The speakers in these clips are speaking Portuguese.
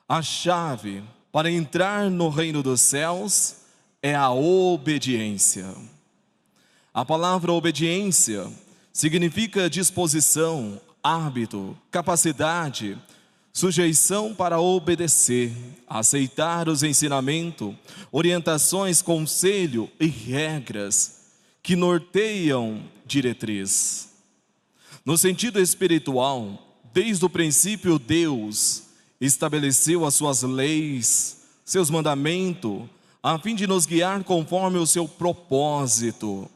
A chave para entrar no reino dos céus é a obediência. A palavra obediência significa disposição, hábito, capacidade, sujeição para obedecer, aceitar os ensinamentos, orientações, conselho e regras que norteiam diretriz. No sentido espiritual, desde o princípio Deus estabeleceu as suas leis, seus mandamentos, a fim de nos guiar conforme o seu propósito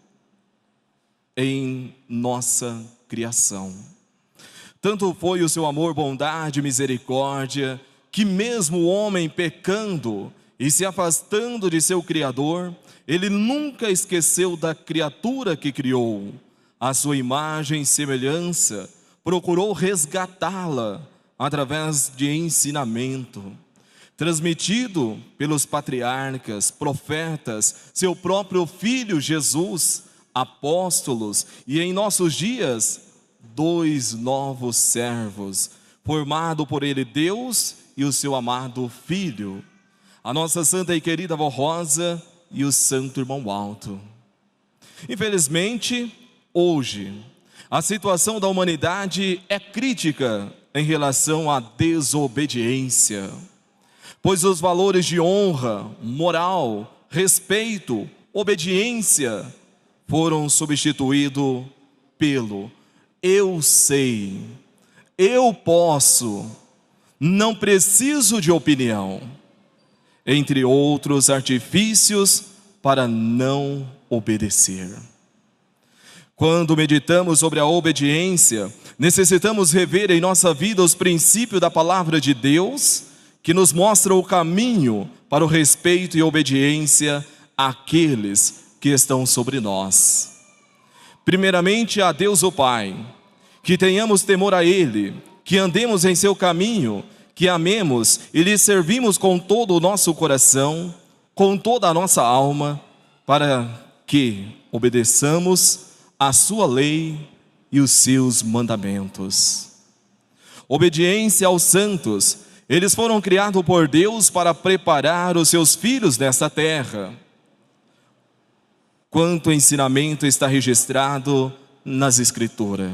em nossa criação. Tanto foi o seu amor, bondade e misericórdia, que mesmo o homem pecando e se afastando de seu Criador, ele nunca esqueceu da criatura que criou. A sua imagem e semelhança, procurou resgatá-la através de ensinamento, transmitido pelos patriarcas, profetas, seu próprio Filho Jesus, apóstolos e em nossos dias, 2 novos servos, formado por ele Deus e o seu amado Filho, a nossa santa e querida avó Rosa e o santo irmão Alto. Infelizmente, hoje, a situação da humanidade é crítica em relação à desobediência, pois os valores de honra, moral, respeito, obediência foram substituídos pelo eu sei, eu posso, não preciso de opinião, entre outros artifícios para não obedecer. Quando meditamos sobre a obediência, necessitamos rever em nossa vida os princípios da palavra de Deus, que nos mostra o caminho para o respeito e obediência àqueles que estão sobre nós. Primeiramente a Deus o Pai, que tenhamos temor a Ele, que andemos em seu caminho, que amemos e lhe servimos com todo o nosso coração, com toda a nossa alma, para que obedeçamos a sua lei e os seus mandamentos. Obediência aos santos, eles foram criados por Deus para preparar os seus filhos nesta terra. Quanto ensinamento está registrado nas Escrituras.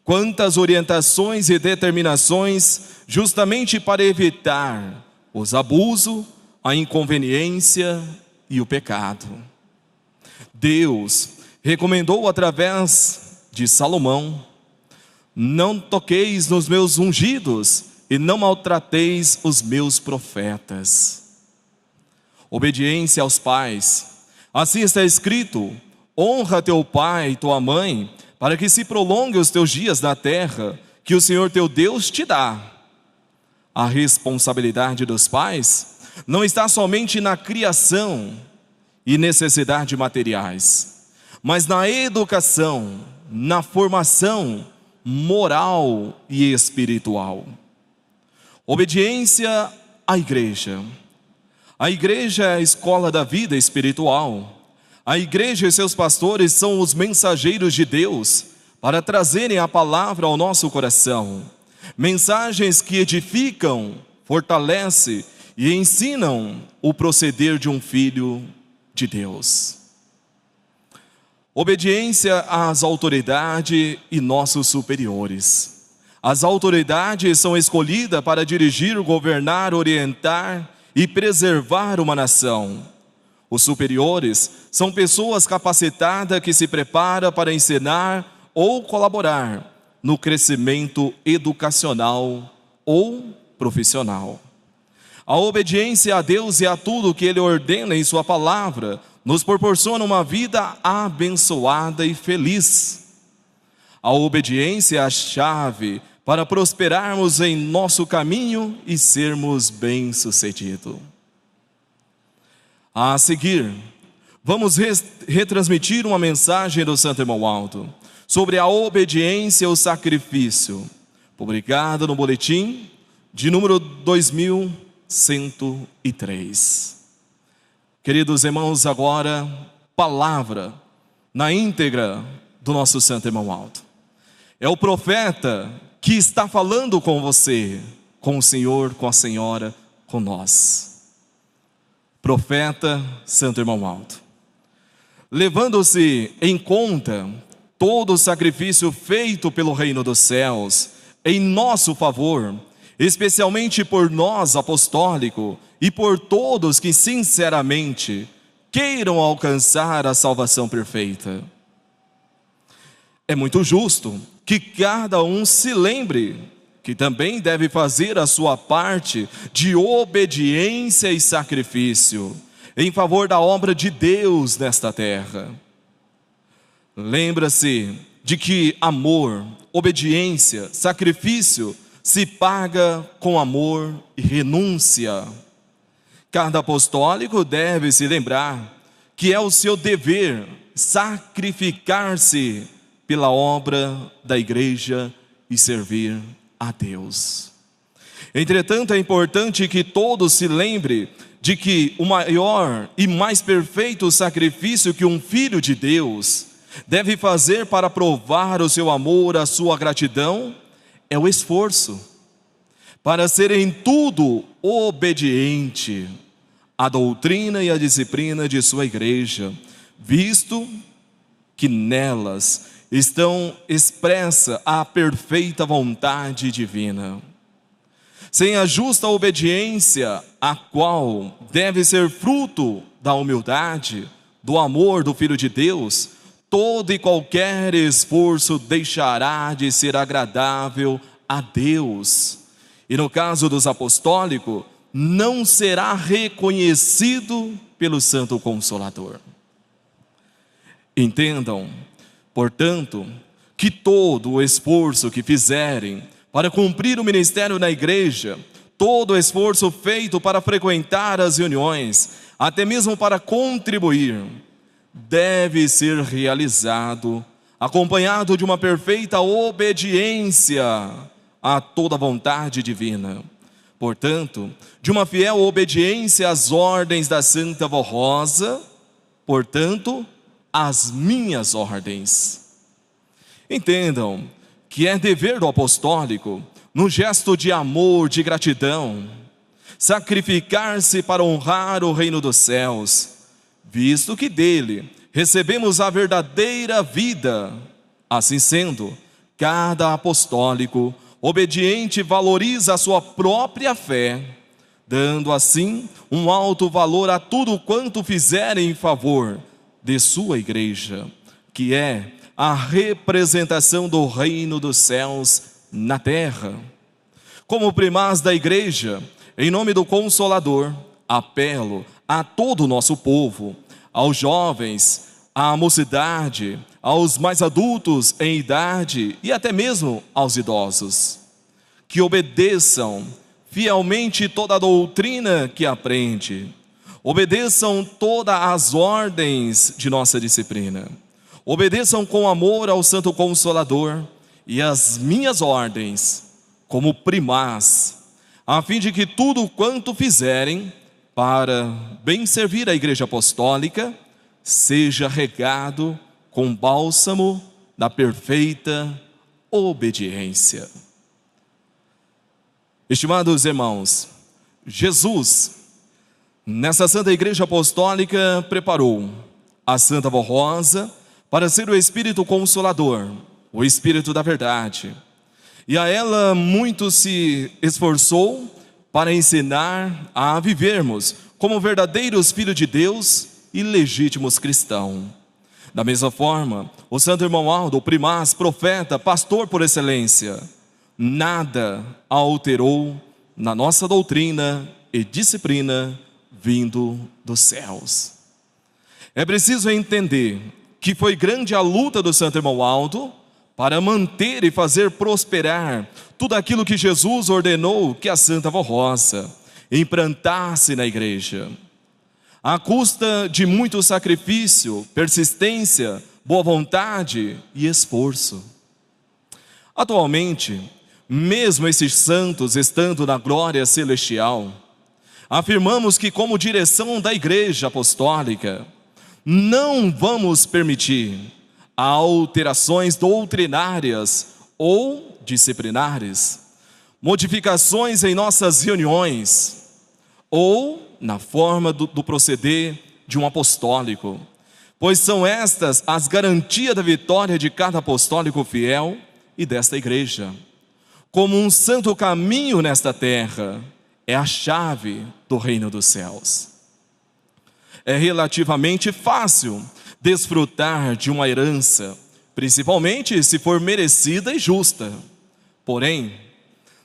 Quantas orientações e determinações justamente para evitar os abusos, a inconveniência e o pecado. Deus recomendou através de Salomão: não toqueis nos meus ungidos e não maltrateis os meus profetas. Obediência aos pais. Assim está escrito: honra teu pai e tua mãe, para que se prolongue os teus dias na terra, que o Senhor teu Deus te dá. A responsabilidade dos pais não está somente na criação e necessidade materiais, mas na educação, na formação moral e espiritual. Obediência à igreja. A igreja é a escola da vida espiritual. A igreja e seus pastores são os mensageiros de Deus para trazerem a palavra ao nosso coração. Mensagens que edificam, fortalecem e ensinam o proceder de um filho de Deus. Obediência às autoridades e nossos superiores. As autoridades são escolhidas para dirigir, governar, orientar e preservar uma nação. Os superiores são pessoas capacitadas que se preparam para ensinar ou colaborar no crescimento educacional ou profissional. A obediência a Deus e a tudo que Ele ordena em sua palavra nos proporciona uma vida abençoada e feliz. A obediência é a chave para prosperarmos em nosso caminho e sermos bem-sucedidos. A seguir, vamos retransmitir uma mensagem do Santo Irmão Alto sobre a obediência ao sacrifício, publicada no boletim de número 2103. Queridos irmãos, agora, palavra na íntegra do nosso Santo Irmão Alto. É o profeta que está falando com você. com o Senhor, com a Senhora, com nós. Profeta Santo Irmão Aldo, levando-se em conta todo o sacrifício feito pelo reino dos céus em nosso favor, especialmente por nós apostólico e por todos que sinceramente queiram alcançar a salvação perfeita, é muito justo que cada um se lembre que também deve fazer a sua parte de obediência e sacrifício em favor da obra de Deus nesta terra. Lembra-se de que amor, obediência, sacrifício se paga com amor e renúncia. Cada apostólico deve se lembrar que é o seu dever sacrificar-se pela obra da igreja e servir a Deus. Entretanto, é importante que todos se lembrem de que o maior e mais perfeito sacrifício que um filho de Deus deve fazer para provar o seu amor, a sua gratidão, é o esforço para ser em tudo obediente à doutrina e à disciplina de sua igreja, visto que nelas estão expressa a perfeita vontade divina. Sem a justa obediência, a qual deve ser fruto da humildade, do amor do Filho de Deus, todo e qualquer esforço deixará de ser agradável a Deus. E no caso dos apostólicos, não será reconhecido pelo Santo Consolador. Entendam, portanto, que todo o esforço que fizerem para cumprir o ministério na igreja, todo o esforço feito para frequentar as reuniões, até mesmo para contribuir, deve ser realizado acompanhado de uma perfeita obediência a toda a vontade divina. Portanto, de uma fiel obediência às ordens da Santa Vó Rosa, portanto, às minhas ordens. Entendam que é dever do apostólico, no gesto de amor, de gratidão, sacrificar-se para honrar o reino dos céus, visto que dele recebemos a verdadeira vida. Assim sendo, cada apostólico obediente valoriza a sua própria fé, dando assim um alto valor a tudo quanto fizerem em favor de sua igreja, que é a representação do reino dos céus na terra. Como primaz da igreja, em nome do Consolador, apelo a todo o nosso povo, aos jovens, à mocidade, aos mais adultos em idade e até mesmo aos idosos, que obedeçam fielmente toda a doutrina que aprende, obedeçam todas as ordens de nossa disciplina, obedeçam com amor ao Santo Consolador e as minhas ordens como primaz, a fim de que tudo quanto fizerem para bem servir a Igreja Apostólica seja regado com bálsamo da perfeita obediência. Estimados irmãos, Jesus, nessa Santa Igreja Apostólica, preparou a Santa Vó Rosa para ser o Espírito Consolador, o Espírito da verdade. E a ela muito se esforçou para ensinar a vivermos como verdadeiros filhos de Deus e legítimos cristãos. Da mesma forma, o Santo Irmão Aldo, o primaz, profeta, pastor por excelência, nada alterou na nossa doutrina e disciplina vindo dos céus. É preciso entender que foi grande a luta do Santo Irmão Aldo para manter e fazer prosperar tudo aquilo que Jesus ordenou que a Santa Vó Rosa implantasse na igreja, à custa de muito sacrifício, persistência, boa vontade e esforço. Atualmente, mesmo esses santos estando na glória celestial, afirmamos que, como direção da Igreja Apostólica, não vamos permitir alterações doutrinárias ou disciplinares, modificações em nossas reuniões ou na forma do proceder de um apostólico, pois são estas as garantias da vitória de cada apostólico fiel e desta igreja. Como um santo caminho nesta terra, é a chave do reino dos céus. É relativamente fácil desfrutar de uma herança, principalmente se for merecida e justa. Porém,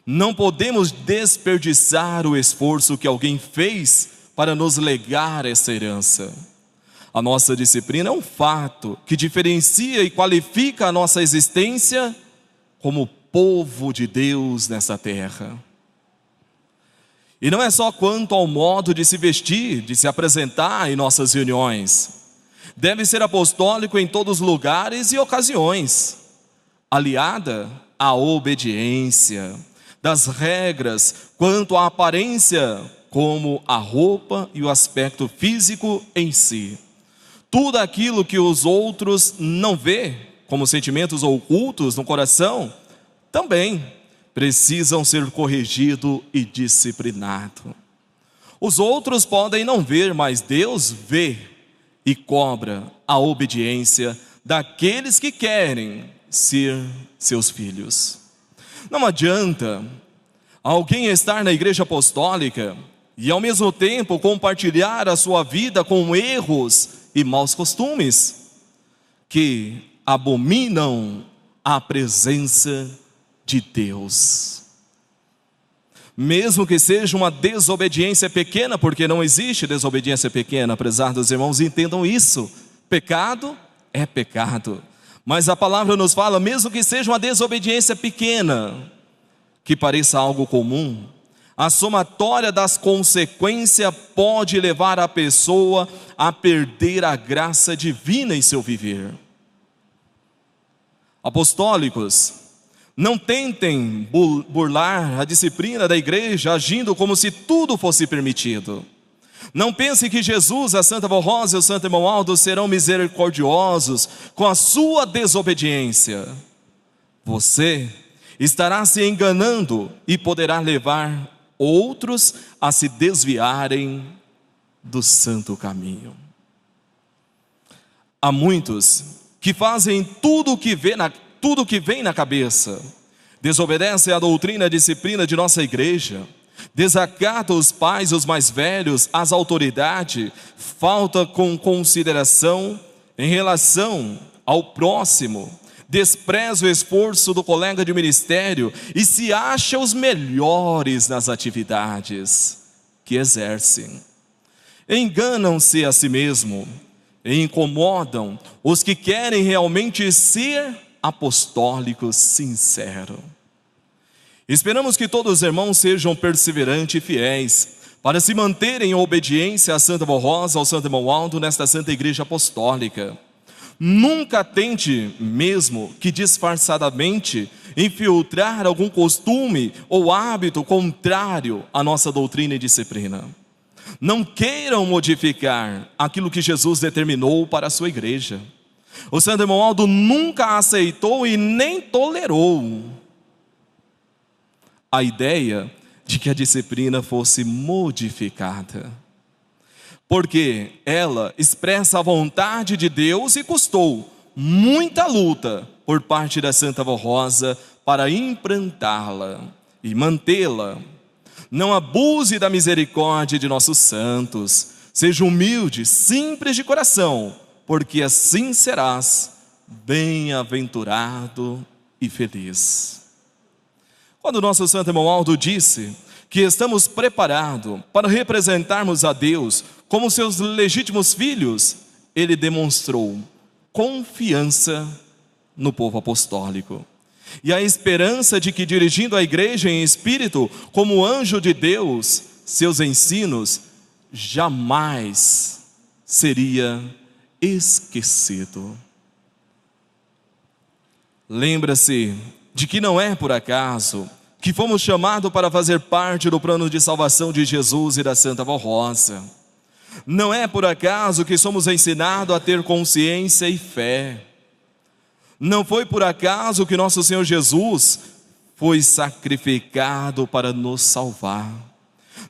não podemos desperdiçar o esforço que alguém fez para nos legar essa herança. A nossa disciplina é um fato que diferencia e qualifica a nossa existência como povo de Deus nessa terra. E não é só quanto ao modo de se vestir, de se apresentar em nossas reuniões. Deve ser apostólico em todos os lugares e ocasiões, aliada à obediência das regras quanto à aparência, como a roupa e o aspecto físico em si. Tudo aquilo que os outros não vê, como sentimentos ocultos no coração, também precisam ser corrigidos e disciplinados. Os outros podem não ver, mas Deus vê e cobra a obediência daqueles que querem ser seus filhos. Não adianta alguém estar na igreja apostólica e ao mesmo tempo compartilhar a sua vida com erros e maus costumes que abominam a presença de Deus. Mesmo que seja uma desobediência pequena, porque não existe desobediência pequena, prezados irmãos, entendam isso. Pecado é pecado. Mas a palavra nos fala, mesmo que seja uma desobediência pequena, que pareça algo comum, a somatória das consequências pode levar a pessoa a perder a graça divina em seu viver. Apostólicos, não tentem burlar a disciplina da igreja agindo como se tudo fosse permitido. Não pense que Jesus, a Santa Avó Rosa e o Santo Irmão Aldo serão misericordiosos com a sua desobediência. Você estará se enganando e poderá levar outros a se desviarem do santo caminho. Há muitos que fazem tudo o que vem na cabeça, desobedecem à doutrina e disciplina de nossa igreja, desacatam os pais, os mais velhos, as autoridades, falta com consideração em relação ao próximo, despreza o esforço do colega de ministério e se acha os melhores nas atividades que exercem. Enganam-se a si mesmo e incomodam os que querem realmente ser apostólicos sinceros. Esperamos que todos os irmãos sejam perseverantes e fiéis para se manterem em obediência à Santa Avó Rosa, ao Santo Irmão Aldo, nesta Santa Igreja Apostólica. Nunca tente, mesmo que disfarçadamente, infiltrar algum costume ou hábito contrário à nossa doutrina e disciplina. Não queiram modificar aquilo que Jesus determinou para a sua igreja. O Santo Irmão Aldo nunca aceitou e nem tolerou a ideia de que a disciplina fosse modificada, porque ela expressa a vontade de Deus e custou muita luta por parte da Santa Avó Rosa para implantá-la e mantê-la. Não abuse da misericórdia de nossos santos, seja humilde, simples de coração, porque assim serás bem-aventurado e feliz. Quando nosso Santo Irmão Aldo disse que estamos preparados para representarmos a Deus como seus legítimos filhos, ele demonstrou confiança no povo apostólico e a esperança de que, dirigindo a igreja em espírito como anjo de Deus, seus ensinos jamais seria esquecido. Lembra-se de que não é por acaso que fomos chamados para fazer parte do plano de salvação de Jesus e da Santa Avó Rosa. Não é por acaso que somos ensinados a ter consciência e fé. Não foi por acaso que nosso Senhor Jesus foi sacrificado para nos salvar.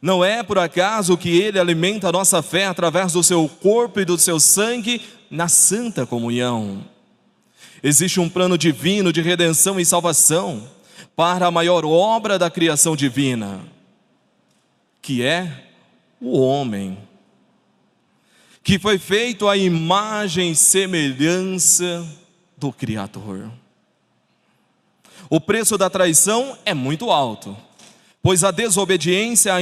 Não é por acaso que Ele alimenta a nossa fé através do seu corpo e do seu sangue na santa comunhão. Existe um plano divino de redenção e salvação para a maior obra da criação divina, que é o homem, que foi feito à imagem e semelhança do Criador. O preço da traição é muito alto, pois a desobediência,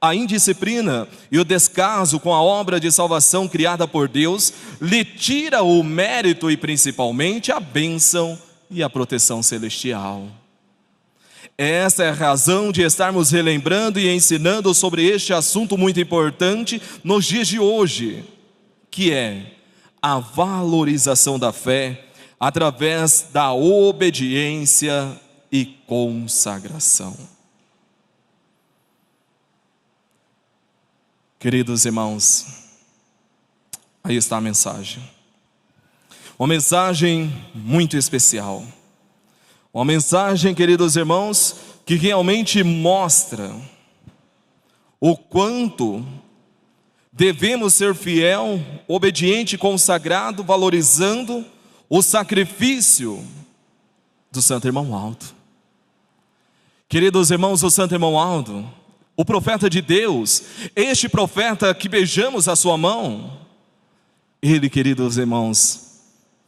a indisciplina e o descaso com a obra de salvação criada por Deus lhe tira o mérito e principalmente a bênção e a proteção celestial. Essa é a razão de estarmos relembrando e ensinando sobre este assunto muito importante nos dias de hoje, que é a valorização da fé através da obediência e consagração. Queridos irmãos, aí está a mensagem. Uma mensagem muito especial. Uma mensagem, queridos irmãos, que realmente mostra o quanto devemos ser fiel, obediente, consagrado, valorizando o sacrifício do Santo Irmão Aldo. Queridos irmãos, o Santo Irmão Aldo, o profeta de Deus, este profeta que beijamos a sua mão, ele, queridos irmãos,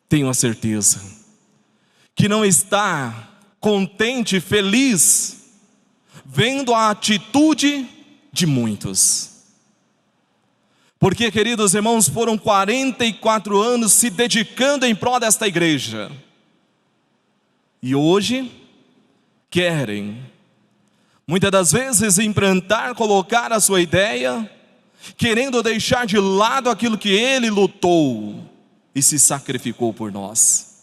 tenho a certeza que não está contente, feliz, vendo a atitude de muitos. Porque, queridos irmãos, foram 44 anos se dedicando em prol desta igreja. E hoje, querem, muitas das vezes, implantar, colocar a sua ideia, querendo deixar de lado aquilo que ele lutou e se sacrificou por nós.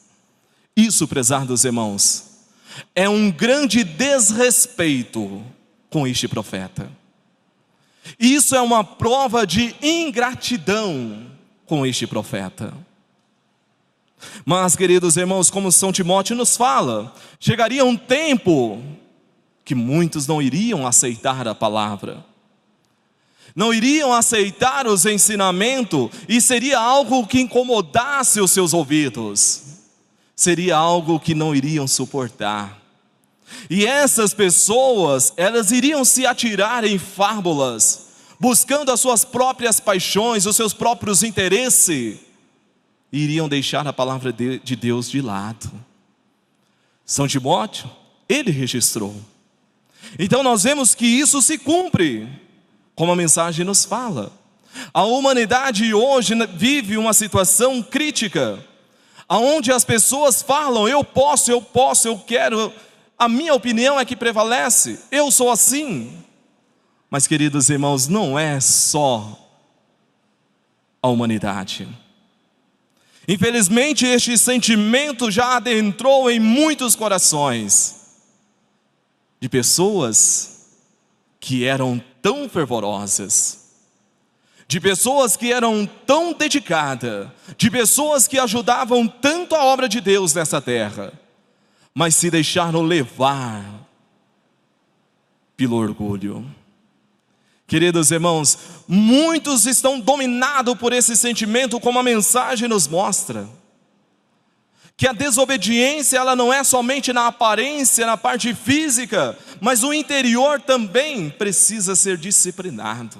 Isso, prezados irmãos, é um grande desrespeito com este profeta. Isso é uma prova de ingratidão com este profeta. Mas, queridos irmãos, como São Timóteo nos fala, chegaria um tempo que muitos não iriam aceitar a palavra, não iriam aceitar os ensinamentos, e seria algo que incomodasse os seus ouvidos, seria algo que não iriam suportar. E essas pessoas, elas iriam se atirar em fábulas, buscando as suas próprias paixões, os seus próprios interesses, e iriam deixar a palavra de Deus de lado. São Timóteo, ele registrou. Então nós vemos que isso se cumpre, como a mensagem nos fala. A humanidade hoje vive uma situação crítica, onde as pessoas falam: eu posso, eu quero, a minha opinião é que prevalece, eu sou assim. Mas, queridos irmãos, não é só a humanidade. Infelizmente, este sentimento já adentrou em muitos corações, de pessoas que eram tão fervorosas, de pessoas que eram tão dedicadas, de pessoas que ajudavam tanto a obra de Deus nessa terra, mas se deixaram levar pelo orgulho. Queridos irmãos, muitos estão dominados por esse sentimento, como a mensagem nos mostra, que a desobediência, ela não é somente na aparência, na parte física, mas o interior também precisa ser disciplinado.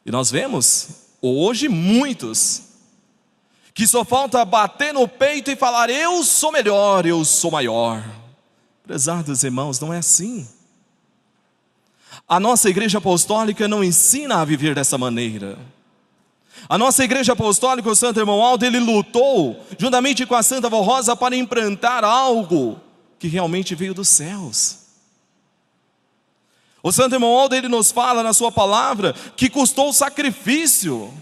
E nós vemos hoje muitos que só falta bater no peito e falar: eu sou melhor, eu sou maior. Prezados irmãos, não é assim. A nossa igreja apostólica não ensina a viver dessa maneira. A nossa igreja apostólica, o Santo Irmão Aldo, ele lutou juntamente com a Santa Vó Rosa para implantar algo que realmente veio dos céus. O Santo Irmão Aldo, ele nos fala na sua palavra que custou sacrifício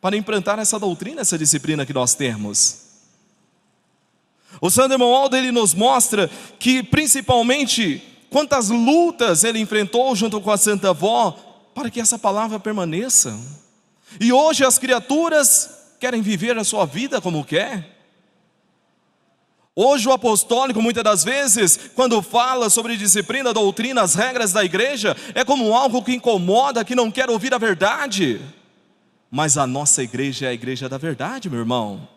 para implantar essa doutrina, essa disciplina que nós temos. O Santo Irmão Aldo, ele nos mostra que principalmente quantas lutas ele enfrentou junto com a Santa Vó para que essa palavra permaneça. E hoje as criaturas querem viver a sua vida como quer. Hoje o apostólico, muitas das vezes, quando fala sobre disciplina, doutrina, as regras da igreja, é como algo que incomoda, que não quer ouvir a verdade. Mas a nossa igreja é a igreja da verdade, meu irmão.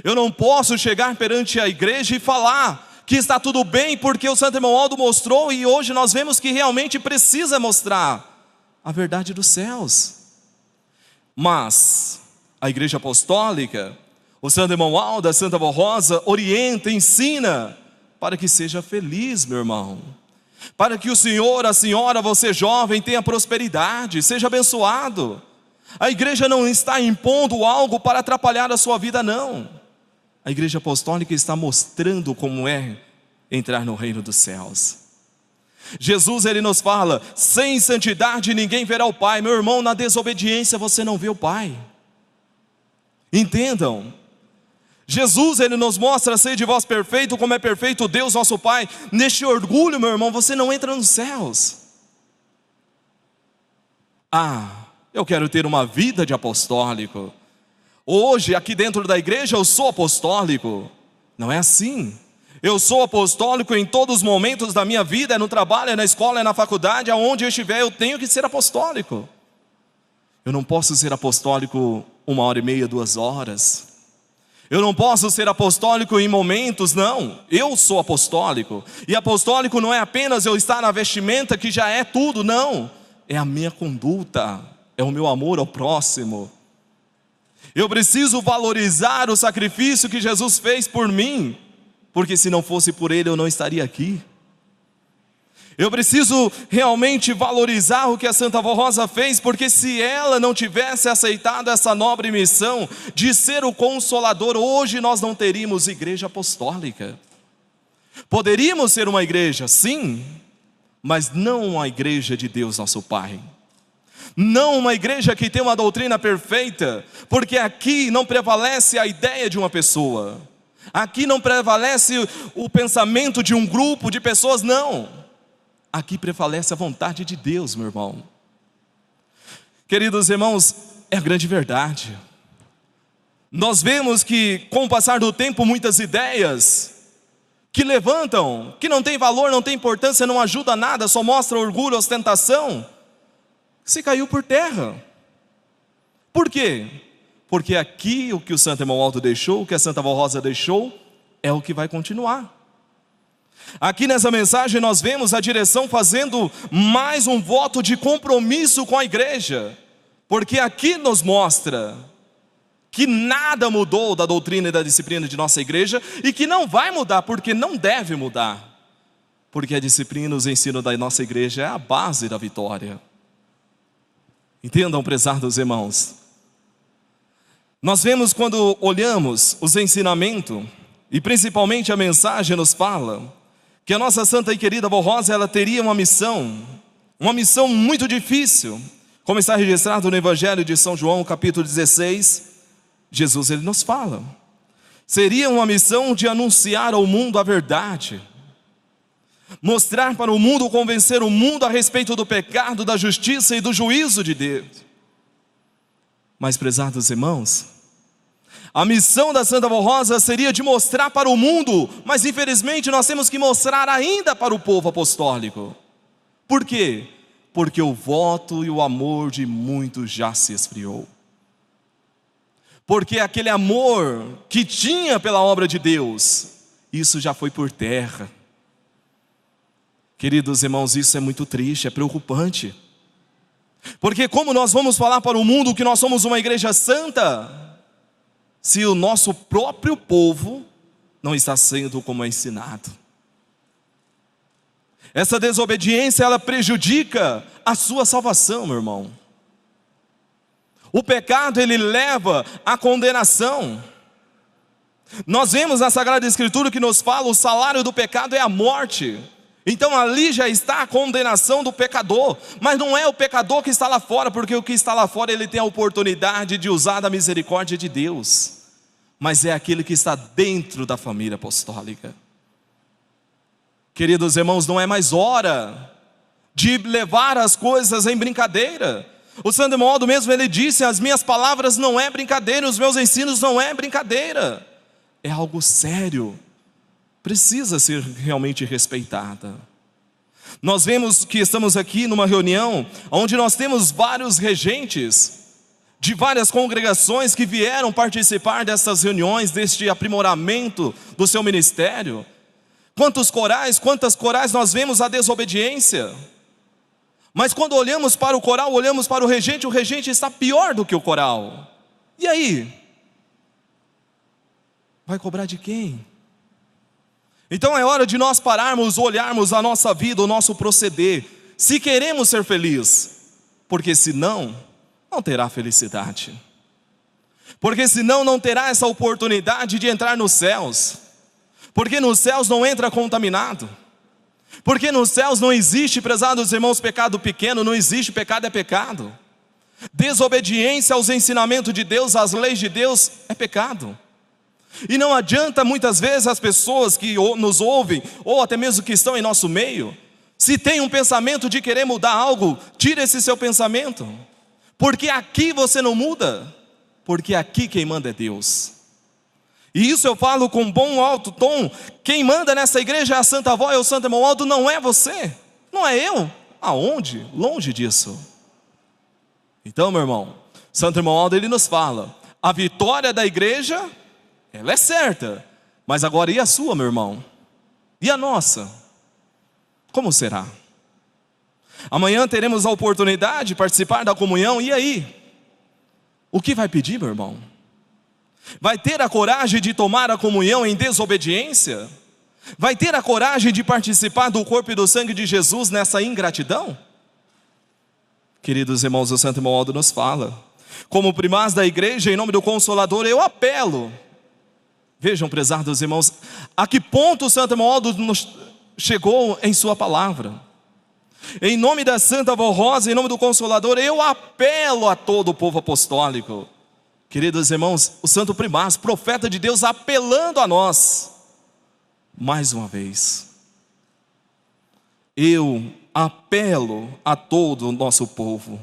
Eu não posso chegar perante a igreja e falar que está tudo bem, porque o Santo Irmão mostrou, e hoje nós vemos que realmente precisa mostrar a verdade dos céus. Mas a igreja apostólica, o Santo Irmão Aldo, a Santa Vó Rosa, orienta, ensina, para que seja feliz, meu irmão. Para que o senhor, a senhora, você jovem, tenha prosperidade, seja abençoado. A igreja não está impondo algo para atrapalhar a sua vida, não. A igreja apostólica está mostrando como é entrar no reino dos céus. Jesus, ele nos fala, sem santidade ninguém verá o Pai. Meu irmão, na desobediência você não vê o Pai. Entendam. Jesus, ele nos mostra, ser de vós perfeito, como é perfeito Deus nosso Pai. Neste orgulho, meu irmão, você não entra nos céus. Eu quero ter uma vida de apostólico. Hoje, aqui dentro da igreja, eu sou apostólico. Não é assim. Eu sou apostólico em todos os momentos da minha vida, é no trabalho, é na escola, é na faculdade, aonde eu estiver, eu tenho que ser apostólico. Eu não posso ser apostólico 1h30, 2 horas. Eu não posso ser apostólico em momentos, não. Eu sou apostólico. E apostólico não é apenas eu estar na vestimenta, que já é tudo, não. É a minha conduta, é o meu amor ao próximo. Eu preciso valorizar o sacrifício que Jesus fez por mim, porque se não fosse por Ele eu não estaria aqui. Eu preciso realmente valorizar o que a Santa Vó Rosa fez, porque se ela não tivesse aceitado essa nobre missão de ser o consolador, hoje nós não teríamos igreja apostólica. Poderíamos ser uma igreja, sim, mas não uma igreja de Deus nosso Pai. Não uma igreja que tem uma doutrina perfeita, porque aqui não prevalece a ideia de uma pessoa. Aqui não prevalece o pensamento de um grupo de pessoas, não. Aqui prevalece a vontade de Deus, meu irmão. Queridos irmãos, é a grande verdade. Nós vemos que com o passar do tempo muitas ideias que levantam, que não tem valor, não tem importância, não ajuda a nada, só mostra orgulho, ostentação, se caiu por terra. Por quê? Porque aqui o que o Santo Irmão Aldo deixou, o que a Santa Vó Rosa deixou, é o que vai continuar. Aqui nessa mensagem nós vemos a direção fazendo mais um voto de compromisso com a igreja, porque aqui nos mostra que nada mudou da doutrina e da disciplina de nossa igreja, e que não vai mudar, porque não deve mudar, porque a disciplina e os ensinos da nossa igreja é a base da vitória. Entendam, prezados irmãos, nós vemos quando olhamos os ensinamentos, e principalmente a mensagem nos fala, que a nossa santa e querida Vó Rosa, ela teria uma missão muito difícil, como está registrado no Evangelho de São João, capítulo 16, Jesus ele nos fala, seria uma missão de anunciar ao mundo a verdade, mostrar para o mundo, convencer o mundo a respeito do pecado, da justiça e do juízo de Deus. Mas, prezados irmãos, a missão da Santa Vó Rosa seria de mostrar para o mundo, mas infelizmente nós temos que mostrar ainda para o povo apostólico. Por quê? Porque o voto e o amor de muitos já se esfriou. Porque aquele amor que tinha pela obra de Deus, isso já foi por terra. Queridos irmãos, isso é muito triste, é preocupante. Porque como nós vamos falar para o mundo que nós somos uma igreja santa, se o nosso próprio povo não está sendo como é ensinado? Essa desobediência, ela prejudica a sua salvação, meu irmão. O pecado, ele leva à condenação. Nós vemos na Sagrada Escritura que nos fala, o salário do pecado é a morte. Então ali já está a condenação do pecador, mas não é o pecador que está lá fora, porque o que está lá fora ele tem a oportunidade de usar da misericórdia de Deus, mas é aquele que está dentro da família apostólica. Queridos irmãos, não é mais hora de levar as coisas em brincadeira. O Santo Irmão Aldo mesmo, ele disse, as minhas palavras não é brincadeira, os meus ensinos não é brincadeira, é algo sério. precisa ser realmente respeitada. Nós vemos que estamos aqui numa reunião onde nós temos vários regentes de várias congregações que vieram participar dessas reuniões, deste aprimoramento do seu ministério. Quantas corais nós vemos a desobediência. Mas quando olhamos para o coral, olhamos para o regente está pior do que o coral. E aí? Vai cobrar de quem? Então é hora de nós pararmos, olharmos a nossa vida, o nosso proceder, se queremos ser felizes, porque senão não terá felicidade, porque senão não terá essa oportunidade de entrar nos céus, porque nos céus não entra contaminado, porque nos céus não existe, prezados irmãos, pecado pequeno, não existe, pecado é pecado, desobediência aos ensinamentos de Deus, às leis de Deus é pecado. E não adianta muitas vezes as pessoas que nos ouvem, ou até mesmo que estão em nosso meio, se tem um pensamento de querer mudar algo, tira esse seu pensamento, porque aqui você não muda, porque aqui quem manda é Deus. E isso eu falo com bom alto tom, quem manda nessa igreja é a Santa Avó e o Santo Irmão Aldo, não é você, não é eu. Aonde? Longe disso. Então, meu irmão, Santo Irmão Aldo, ele nos fala, a vitória da igreja, ela é certa, mas agora e a sua, meu irmão? E a nossa? Como será? Amanhã teremos a oportunidade de participar da comunhão, e aí? O que vai pedir, meu irmão? Vai ter a coragem de tomar a comunhão em desobediência? Vai ter a coragem de participar do corpo e do sangue de Jesus nessa ingratidão? Queridos irmãos, o Santo Irmão Aldo nos fala, como primaz da igreja, em nome do Consolador, eu apelo. Vejam, prezados irmãos, a que ponto o Santo Irmão Aldo chegou em sua palavra. Em nome da Santa Avó Rosa, em nome do Consolador, eu apelo a todo o povo apostólico. Queridos irmãos, o Santo Primaz, profeta de Deus, apelando a nós, mais uma vez. Eu apelo a todo o nosso povo,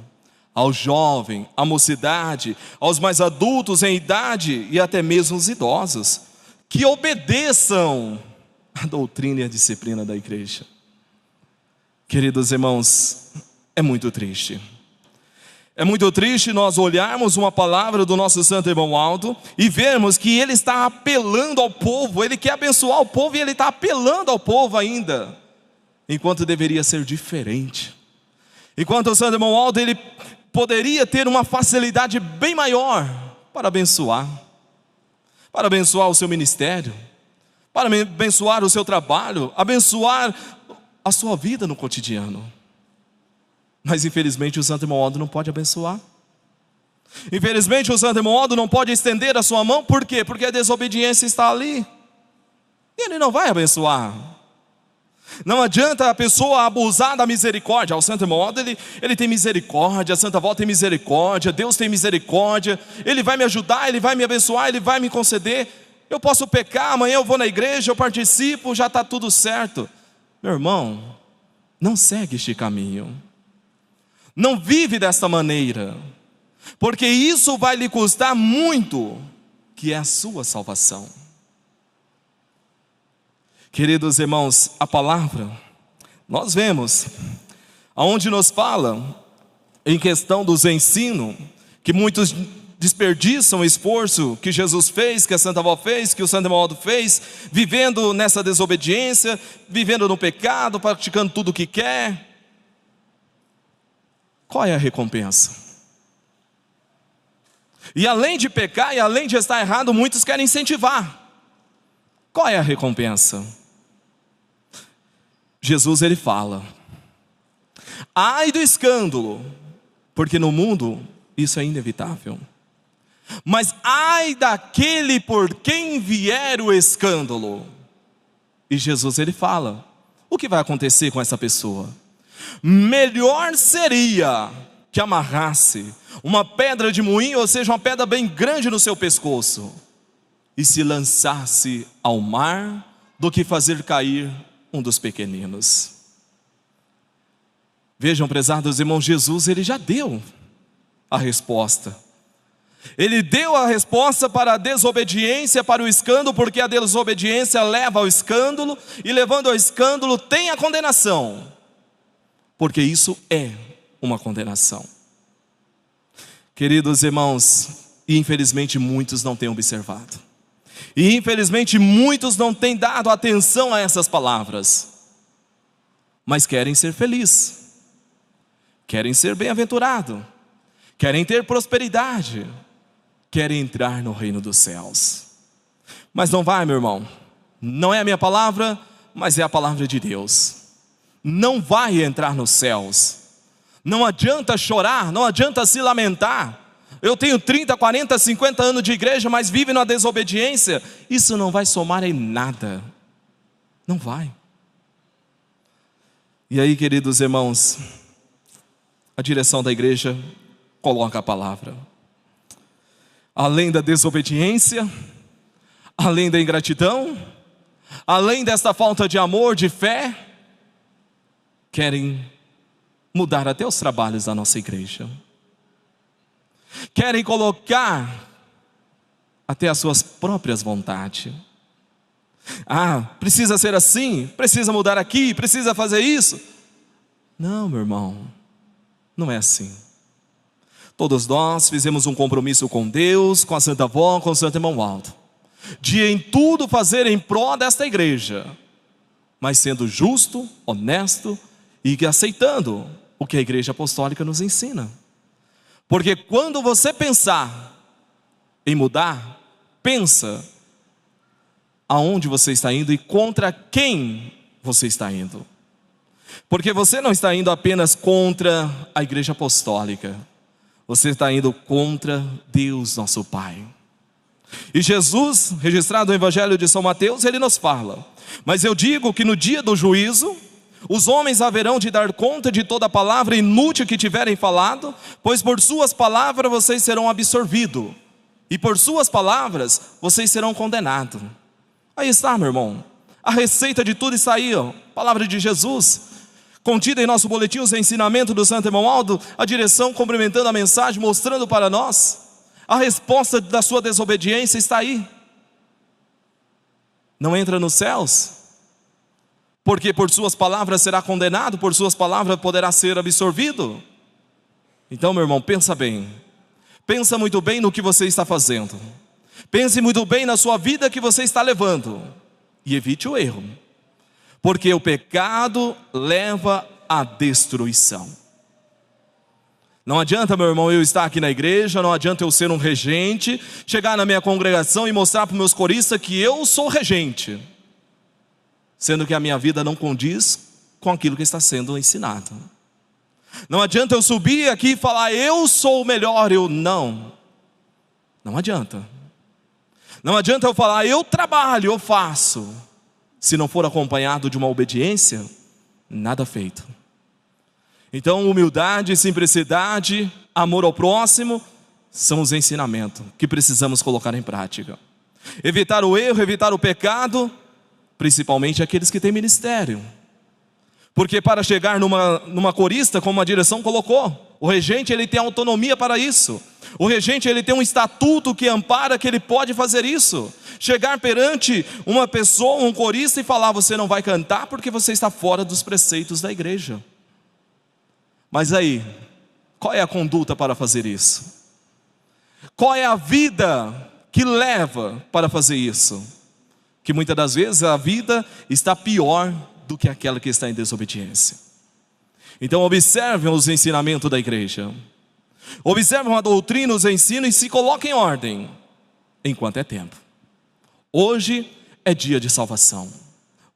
ao jovem, à mocidade, aos mais adultos em idade e até mesmo os idosos, que obedeçam a doutrina e a disciplina da igreja. Queridos irmãos, é muito triste. É muito triste nós olharmos uma palavra do nosso Santo Irmão Aldo e vermos que ele está apelando ao povo, ele quer abençoar o povo e ele está apelando ao povo ainda, enquanto deveria ser diferente. Enquanto o Santo Irmão Aldo, ele poderia ter uma facilidade bem maior para abençoar o seu ministério, para abençoar o seu trabalho, abençoar a sua vida no cotidiano. Mas infelizmente o Santo Irmão Aldo não pode abençoar. Infelizmente o Santo Irmão Aldo não pode estender a sua mão. Por quê? Porque a desobediência está ali, e ele não vai abençoar. Não adianta a pessoa abusar da misericórdia. O Santo Irmão Aldo, ele tem misericórdia, a Santa Avó tem misericórdia, Deus tem misericórdia, Ele vai me ajudar, Ele vai me abençoar, Ele vai me conceder. Eu posso pecar, amanhã eu vou na igreja, eu participo, já está tudo certo. Meu irmão, não segue este caminho, não vive desta maneira, porque isso vai lhe custar muito, que é a sua salvação. Queridos irmãos, a palavra, nós vemos, aonde nos fala, em questão dos ensinos, que muitos desperdiçam o esforço que Jesus fez, que a Santa Avó fez, que o Santo Irmão Aldo fez, vivendo nessa desobediência, vivendo no pecado, praticando tudo o que quer. Qual é a recompensa? E além de pecar e além de estar errado, muitos querem incentivar. Qual é a recompensa? Jesus, ele fala: ai do escândalo, porque no mundo isso é inevitável, mas ai daquele por quem vier o escândalo. E Jesus, ele fala: o que vai acontecer com essa pessoa? Melhor seria que amarrasse uma pedra de moinho, ou seja, uma pedra bem grande no seu pescoço, e se lançasse ao mar, do que fazer cair um dos pequeninos. Vejam, prezados irmãos, Jesus, ele já deu a resposta. Ele deu a resposta para a desobediência, para o escândalo, porque a desobediência leva ao escândalo, e levando ao escândalo tem a condenação, porque isso é uma condenação. Queridos irmãos, e infelizmente muitos não têm observado, e infelizmente muitos não têm dado atenção a essas palavras, mas querem ser felizes, querem ser bem-aventurado, querem ter prosperidade, querem entrar no reino dos céus. Mas não vai, meu irmão, não é a minha palavra, mas é a palavra de Deus. Não vai entrar nos céus. Não adianta chorar, não adianta se lamentar. Eu tenho 30, 40, 50 anos de igreja, mas vive na desobediência. Isso não vai somar em nada. Não vai. E aí, queridos irmãos, a direção da igreja coloca a palavra. Além da desobediência, além da ingratidão, além desta falta de amor, de fé, querem mudar até os trabalhos da nossa igreja. Querem colocar até as suas próprias vontades. Precisa ser assim, precisa mudar aqui, precisa fazer isso. Não, meu irmão, não é assim. Todos nós fizemos um compromisso com Deus, com a Santa Avó, com o Santo Irmão Waldo, de em tudo fazer em prol desta igreja, mas sendo justo, honesto e aceitando o que a Igreja Apostólica nos ensina. Porque quando você pensar em mudar, pensa aonde você está indo e contra quem você está indo. Porque você não está indo apenas contra a Igreja Apostólica, você está indo contra Deus nosso Pai. E Jesus, registrado no Evangelho de São Mateus, ele nos fala: mas eu digo que no dia do juízo, os homens haverão de dar conta de toda palavra inútil que tiverem falado, pois por suas palavras vocês serão absorvidos, e por suas palavras vocês serão condenados. Aí está, meu irmão, a receita de tudo está aí, palavra de Jesus, contida em nosso boletim, os ensinamentos do Santo Irmão Waldo, a direção complementando a mensagem, mostrando para nós, a resposta da sua desobediência está aí. Não entra nos céus, porque por suas palavras será condenado, por suas palavras poderá ser absorvido. Então, meu irmão, pensa bem, pensa muito bem no que você está fazendo, pense muito bem na sua vida que você está levando, e evite o erro, porque o pecado leva à destruição. Não adianta, meu irmão, eu estar aqui na igreja, não adianta eu ser um regente, chegar na minha congregação e mostrar para os meus coristas que eu sou regente, sendo que a minha vida não condiz com aquilo que está sendo ensinado. Não adianta eu subir aqui e falar, eu sou o melhor, não adianta. Não adianta eu falar, eu trabalho, eu faço, se não for acompanhado de uma obediência, nada feito. Então, humildade, simplicidade, amor ao próximo, são os ensinamentos que precisamos colocar em prática. Evitar o erro, evitar o pecado, principalmente aqueles que têm ministério. Porque para chegar numa corista, como a direção colocou, o regente ele tem autonomia para isso. O regente ele tem um estatuto que ampara que ele pode fazer isso. Chegar perante uma pessoa, um corista, e falar, você não vai cantar porque você está fora dos preceitos da igreja. Mas aí, qual é a conduta para fazer isso? Qual é a vida que leva para fazer isso? Que muitas das vezes a vida está pior do que aquela que está em desobediência. Então observem os ensinamentos da igreja, observem a doutrina, os ensinos, e se coloquem em ordem, enquanto é tempo. Hoje é dia de salvação.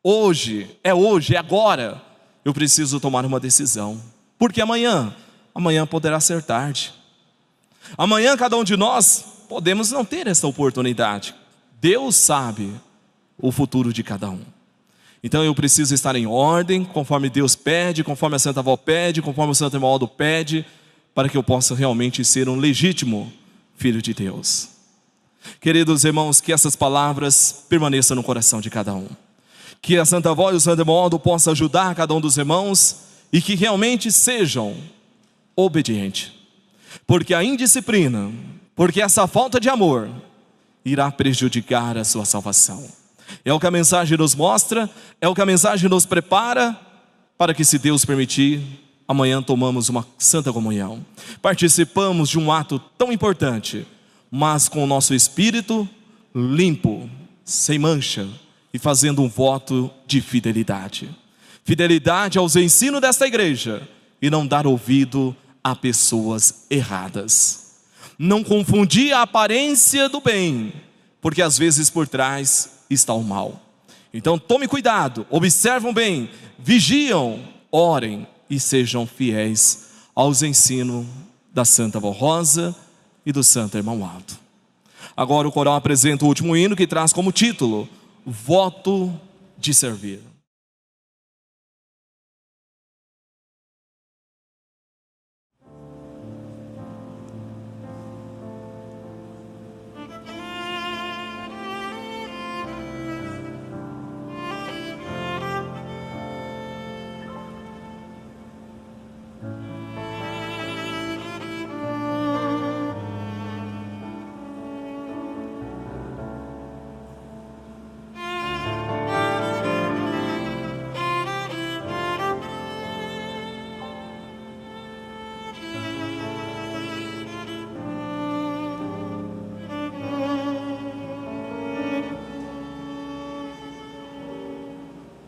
Hoje, é agora. Eu preciso tomar uma decisão. Porque amanhã poderá ser tarde. Amanhã cada um de nós podemos não ter essa oportunidade. Deus sabe o futuro de cada um. Então eu preciso estar em ordem, conforme Deus pede, conforme a Santa Avó pede, conforme o Santo Irmão Waldo pede, para que eu possa realmente ser um legítimo filho de Deus. Queridos irmãos, que essas palavras permaneçam no coração de cada um. Que a Santa Avó e o Santo Irmão Waldo possam ajudar cada um dos irmãos, e que realmente sejam obedientes. Porque a indisciplina porque essa falta de amor irá prejudicar a sua salvação. É o que a mensagem nos mostra, é o que a mensagem nos prepara, para que, se Deus permitir, amanhã tomamos uma santa comunhão. Participamos de um ato tão importante, mas com o nosso espírito limpo, sem mancha, e fazendo um voto de fidelidade. Fidelidade aos ensinos desta igreja, e não dar ouvido a pessoas erradas. Não confundir a aparência do bem, porque às vezes por trás está o mal. Então tome cuidado, observam bem, vigiam, orem e sejam fiéis aos ensinos da Santa Vó Rosa e do Santo Irmão Aldo. Agora o coral apresenta o último hino, que traz como título: Voto de Servir.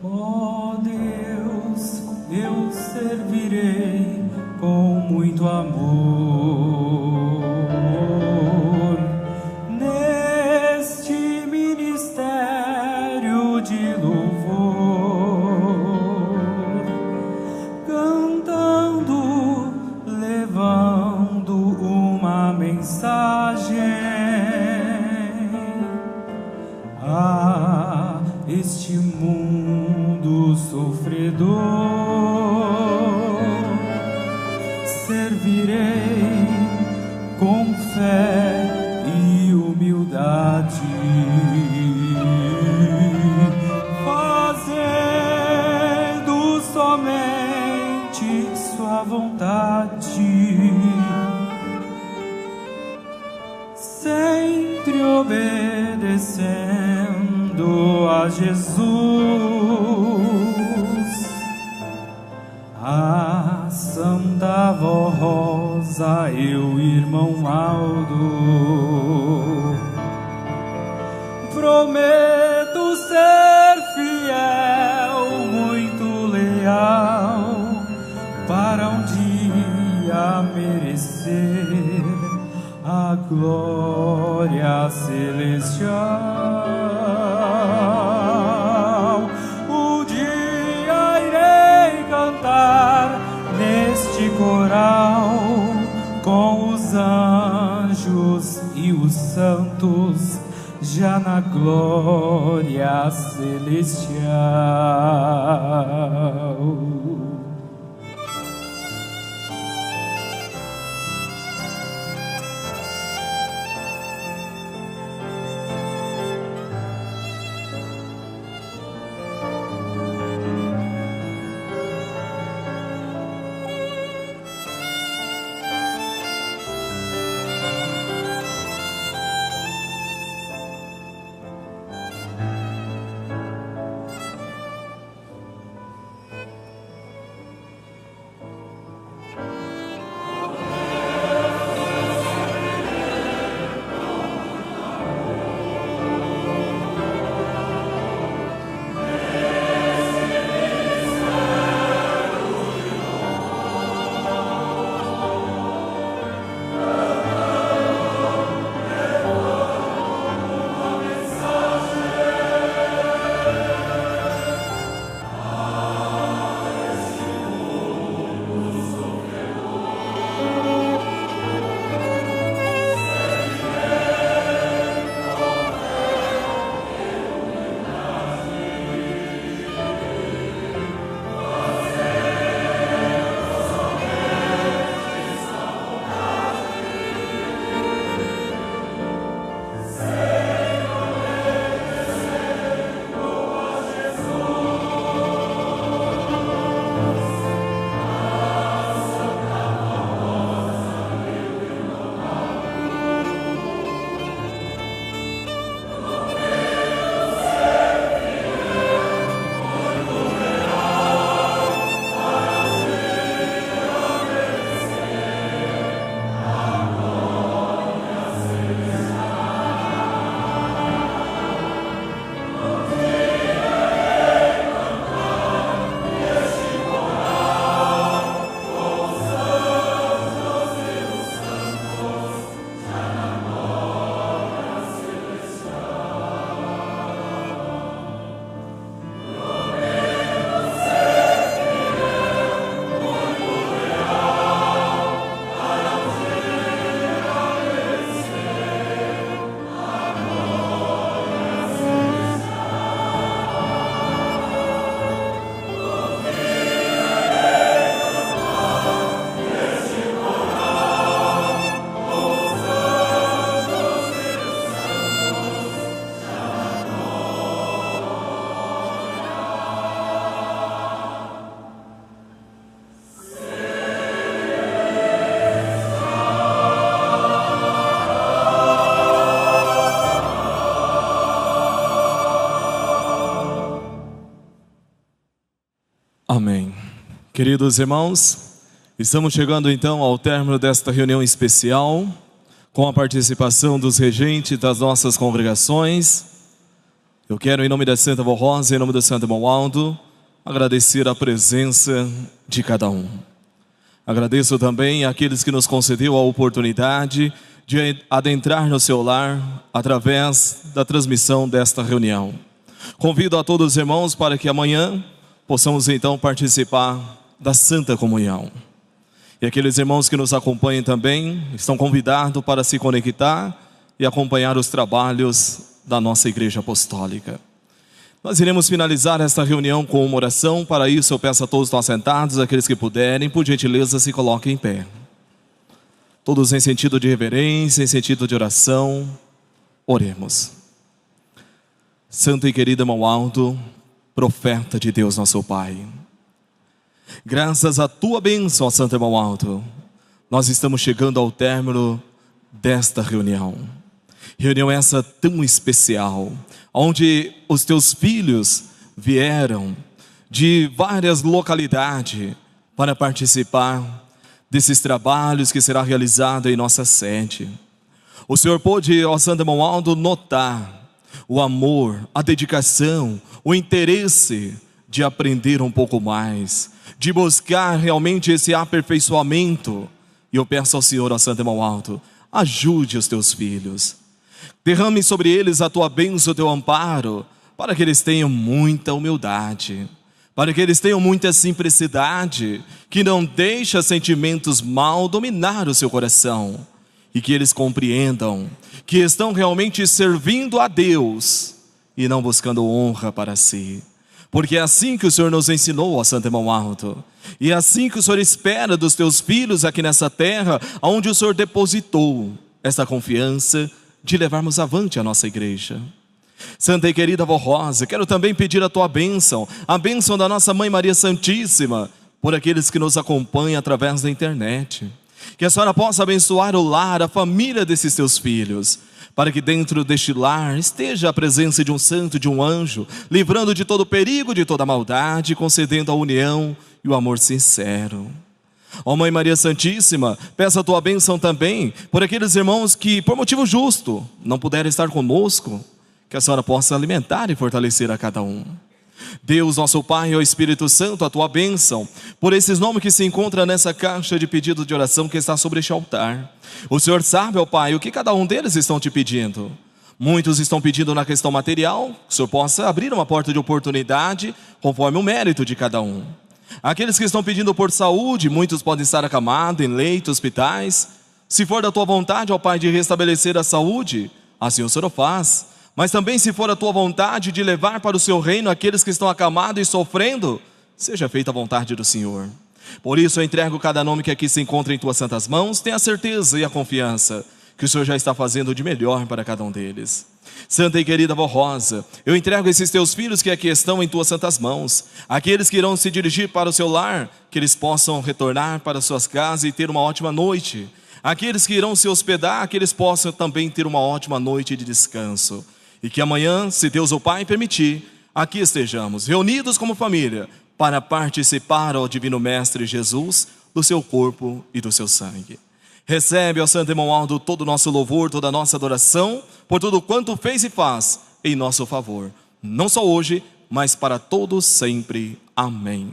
Ó Deus, eu servirei com muito amor neste ministério de louvor, cantando, levando uma mensagem a este mundo sofredor. Servirei com fé e humildade, fazendo somente sua vontade, sempre obedecendo a Jesus, a Santa Vó Rosa e o Irmão Aldo. Prometo ser fiel, muito leal, para um dia merecer a glória celestial. Um dia irei cantar neste coral com os anjos e os santos, já na glória celestial. Queridos irmãos, estamos chegando então ao término desta reunião especial, com a participação dos regentes das nossas congregações. Eu quero, em nome da Santa Vó Rosa, em nome do Santo Irmão Aldo, agradecer a presença de cada um. Agradeço também àqueles que nos concedeu a oportunidade de adentrar no seu lar através da transmissão desta reunião. Convido a todos os irmãos para que amanhã possamos então participar da Santa Comunhão. E aqueles irmãos que nos acompanham também estão convidados para se conectar e acompanhar os trabalhos da nossa Igreja Apostólica. Nós iremos finalizar esta reunião com uma oração. Para isso eu peço a todos que estão assentados, aqueles que puderem, por gentileza se coloquem em pé. Todos em sentido de reverência, em sentido de oração, oremos. Santo e querido irmão Aldo, profeta de Deus nosso Pai, graças à tua bênção, ó Santo irmão Aldo, nós estamos chegando ao término desta reunião. Reunião essa tão especial, onde os teus filhos vieram de várias localidades para participar desses trabalhos que será realizado em nossa sede. O Senhor pôde, ó Santo irmão Aldo, notar o amor, a dedicação, o interesse de aprender um pouco mais, de buscar realmente esse aperfeiçoamento. E eu peço ao Senhor, ó Santo irmão Aldo, ajude os teus filhos. Derrame sobre eles a tua bênção, o teu amparo, para que eles tenham muita humildade, para que eles tenham muita simplicidade, que não deixe sentimentos mal dominar o seu coração, e que eles compreendam que estão realmente servindo a Deus e não buscando honra para si. Porque é assim que o Senhor nos ensinou, ó Santo irmão Aldo, e é assim que o Senhor espera dos teus filhos aqui nessa terra, onde o Senhor depositou essa confiança de levarmos avante a nossa igreja. Santa e querida Vó Rosa, quero também pedir a tua bênção, a bênção da nossa Mãe Maria Santíssima, por aqueles que nos acompanham através da internet. Que a senhora possa abençoar o lar, a família desses teus filhos, para que dentro deste lar esteja a presença de um santo, de um anjo, livrando de todo perigo, de toda maldade, concedendo a união e o amor sincero. Ó Mãe Maria Santíssima, peço a tua bênção também por aqueles irmãos que, por motivo justo, não puderam estar conosco, que a senhora possa alimentar e fortalecer a cada um. Deus, nosso Pai e o Espírito Santo, a tua bênção por esses nomes que se encontram nessa caixa de pedido de oração que está sobre este altar. O Senhor sabe, ó Pai, o que cada um deles estão te pedindo. Muitos estão pedindo na questão material, que o Senhor possa abrir uma porta de oportunidade conforme o mérito de cada um. Aqueles que estão pedindo por saúde, muitos podem estar acamados em leitos, hospitais. Se for da tua vontade, ó Pai, de restabelecer a saúde, assim o Senhor faz. Mas também se for a tua vontade de levar para o seu reino aqueles que estão acamados e sofrendo, seja feita a vontade do Senhor. Por isso eu entrego cada nome que aqui se encontra em tuas santas mãos. Tenha a certeza e a confiança que o Senhor já está fazendo de melhor para cada um deles. Santa e querida Vó Rosa, eu entrego esses teus filhos que aqui estão em tuas santas mãos. Aqueles que irão se dirigir para o seu lar, que eles possam retornar para suas casas e ter uma ótima noite. Aqueles que irão se hospedar, que eles possam também ter uma ótima noite de descanso. E que amanhã, se Deus o Pai permitir, aqui estejamos reunidos como família para participar ao Divino Mestre Jesus do seu corpo e do seu sangue. Recebe, ó Santo irmão Aldo, todo o nosso louvor, toda a nossa adoração, por tudo quanto fez e faz em nosso favor, não só hoje, mas para todos sempre. Amém.